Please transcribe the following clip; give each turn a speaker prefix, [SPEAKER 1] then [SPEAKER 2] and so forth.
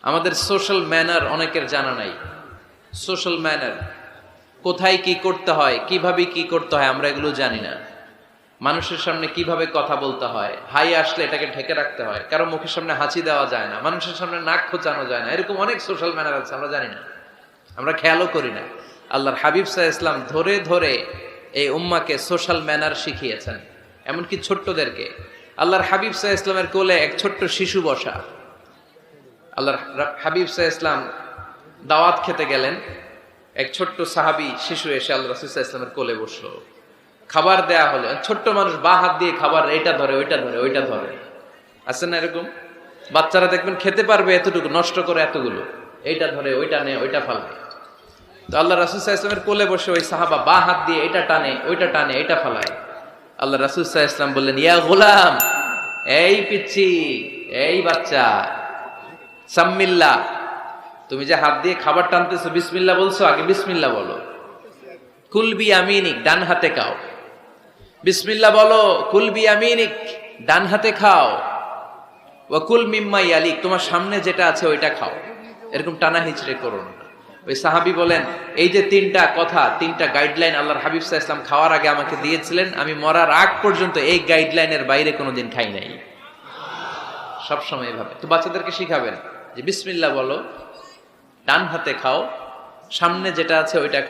[SPEAKER 1] আমাদের social manner অনেকের জানা নাই। সোশ্যাল ম্যানার, কোথায় কি করতে হয়, কিভাবে কি করতে হয়, আমরা এগুলো জানি না। মানুষের সামনে কিভাবে কথা বলতে হয়, হাই আসলে এটাকে ঢেকে রাখতে হয়, কারো মুখের সামনে হাঁচি দেওয়া যায় না, মানুষের সামনে নাক খোঁচানো যায় না, এরকম অনেক সোশ্যাল ম্যানার আছে, আমরা জানি না, আমরা খেয়ালও করি না। আল্লাহর হাবিব সাল্লাল্লাহু আলাইহি ওয়াসাল্লাম ধরে ধরে এই উম্মাকে সোশ্যাল ম্যানার শিখিয়েছেন, এমনকি ছোট্টদেরকে। আল্লাহর হাবিব সাল্লাল্লাহু আলাইহি ওয়াসাল্লামের কোলে এক ছোট্ট শিশু বসা। আল্লাহর হাবিব সাল্লাল্লাহু আলাইহি ওয়াসাল্লাম দাওয়াত খেতে গেলেন, এক ছোট্ট সাহাবী শিশু এসে আল্লাহ রাসূল সাল্লাল্লাহু আলাইহি ওয়াসাল্লামের কোলে বসলো। খাবার দেয়া হলো, ছোট্ট মানুষ বা হাত দিয়ে খাবার এটা ধরে ওইটা ধরে ওইটা ধরে, আছে না এরকম? বাচ্চারা দেখবেন খেতে পারবে এতটুকু, নষ্ট করে এতগুলো, এইটা ধরে ওইটা নেয় ওইটা ফালায়। তো আল্লাহ রাসূল সাল্লাল্লাহু আলাইহি ওয়াসাল্লামের কোলে বসে ওই সাহাবা বা হাত দিয়ে এটা টানে ওইটা টানে এটা ফালায়। আল্লাহ রাসূল সাল্লাল্লাহু আলাইহি ওয়াসাল্লাম বললেন, ইয়া গোলাম, এই পিচ্ছি, এই বাচ্চা, সাম্মিল্লাহ, তুমি যে হাত দিয়ে খাবার টানতেছো, বিসমিল্লাহ বলছো, আগে বিসমিল্লাহ বলো। কুলবি আমিনিক, ডান হাতে খাও। বিসমিল্লাহ বলো, কুলবি আমিনিক, ডান হাতে খাও। ওয়া কুল মিম্মা ইয়ালিক, তোমার সামনে যেটা আছে ওইটা খাও। এরকম টানা হিচড়ে করো না। ওই সাহাবী বলেন, এই যে তিনটা কথা, তিনটা গাইডলাইন আল্লাহর হাবিব সাল্লাল্লাহু আলাইহি ওয়াসাল্লাম খাওয়ার আগে আমাকে দিয়েছিলেন, আমি মরার আগ পর্যন্ত এই গাইডলাইনের বাইরে কোনোদিন খাই নাই। সবসময় এভাবে তো বাচ্চাদেরকে শিখাবেন যে বিসমিল্লাহ বলো, ডান হাতে খাও, সামনে যেটা আছে ওইটা